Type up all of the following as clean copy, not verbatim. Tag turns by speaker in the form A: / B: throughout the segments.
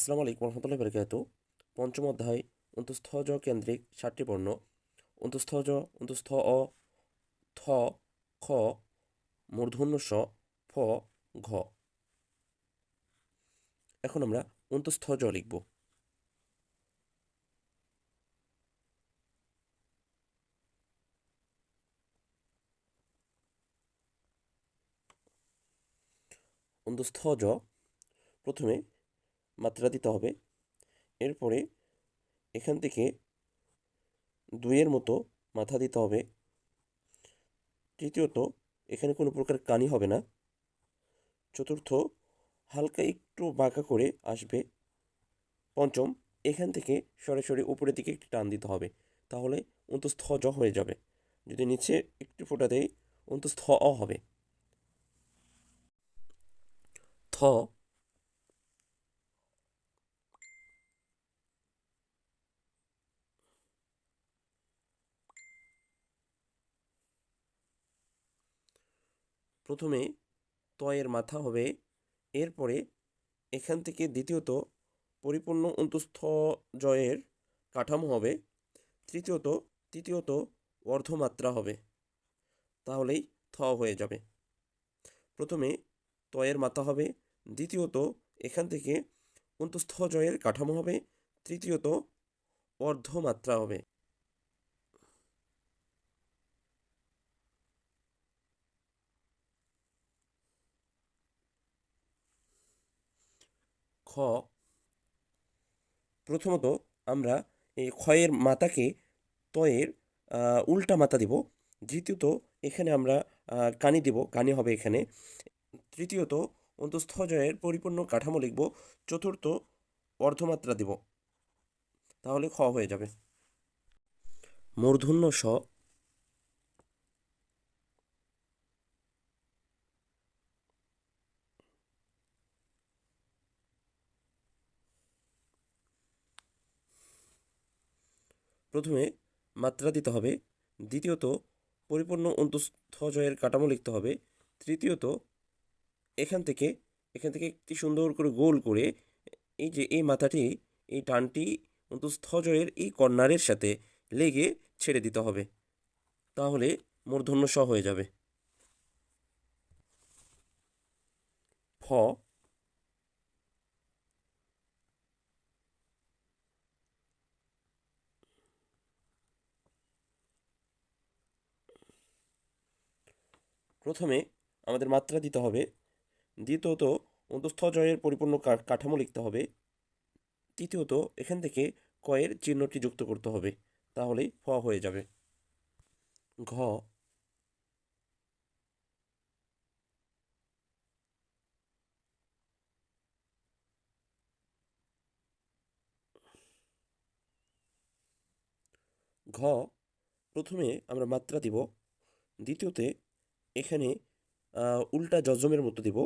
A: আসসালামু আলাইকুম রহমতুল্লাহি বারাকাতু। পঞ্চম অধ্যায় অন্তঃস্থ জ কেন্দ্রিক 7টি বর্ণ। অন্তঃস্থ জ, অন্তঃস্থ অ, থ, খ, মূর্ধন্য ষ, ফ, ঘ। এখন আমরা অন্তঃস্থ জ লিখব। অন্তঃস্থ জ প্রথমে মাত্রা দিতে হবে, এরপরে এখান থেকে দুইয়ের মতো মাথা দিতে হবে। তৃতীয়ত এখানে কোনো প্রকার কানি হবে না। চতুর্থ হালকা একটু বাঁকা করে আসবে। পঞ্চম এখান থেকে সরাসরি উপরের দিকে একটি টান দিতে হবে, তাহলে অন্তঃস্থ জ হয়ে যাবে। যদি নিচে একটু ফোঁটা দেই অন্তঃস্থ অ হবে। থ, প্রথমে তয়ের মাথা হবে, এরপরে এখান থেকে দ্বিতীয়ত পরিপূর্ণ অন্তঃস্থ জয়ের কাঠামো হবে, তৃতীয়ত অর্ধমাত্রা হবে, তাহলেই থ হয়ে যাবে। প্রথমে তয়ের মাথা হবে, দ্বিতীয়ত এখান থেকে অন্তঃস্থ জয়ের কাঠামো হবে, তৃতীয়ত অর্ধমাত্রা হবে। খ, প্রথমত আমরা এই ক্ষয়ের মাথাকে তয়ের উল্টা মাথা দিব। দ্বিতীয়ত এখানে আমরা কানি দিব, কানি হবে এখানে। তৃতীয়ত অন্তঃস্থ জয়ের পরিপূর্ণ কাঠামো লিখব। চতুর্থ অর্ধমাত্রা দিব, তাহলে খ হয়ে যাবে। মূর্ধন্য ষ, প্রথমে মাত্রা দিতে হবে, দ্বিতীয়ত পরিপূর্ণ অন্তঃস্থ জয়ের কাঠামো লিখতে হবে, তৃতীয়ত এখান থেকে একটি সুন্দর করে গোল করে এই যে এই মাথাটি, এই টানটি অন্তঃস্থ জয়ের এই কর্নারের সাথে লেগে ছেড়ে দিতে হবে, তাহলে মূর্ধন্য ষ হয়ে যাবে। ফ, প্রথমে আমাদের মাত্রা দিতে হবে, দ্বিতীয়ত অন্তঃস্থ জয়ের পরিপূর্ণ কাঠামো লিখতে হবে, তৃতীয়ত এখান থেকে কয়ের চিহ্নটি যুক্ত করতে হবে, তাহলেই ফ হয়ে যাবে। ঘ, ঘ প্রথমে আমরা মাত্রা দিব, দ্বিতীয়তে এখানে উল্টা যজমের মতো দিব,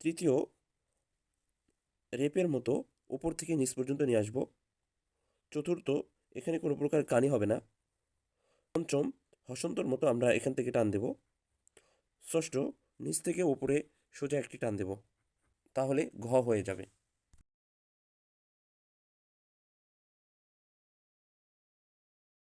A: তৃতীয় রেপের মতো উপর থেকে নিচ পর্যন্ত নিয়ে আসব, চতুর্থ এখানে কোনো প্রকার কানি হবে না, পঞ্চম হসন্তর মতো আমরা এখান থেকে টান দেব, ষষ্ঠ নিচ থেকে উপরে সোজা একটি টান দেব, তাহলে ঘ হয়ে যাবে।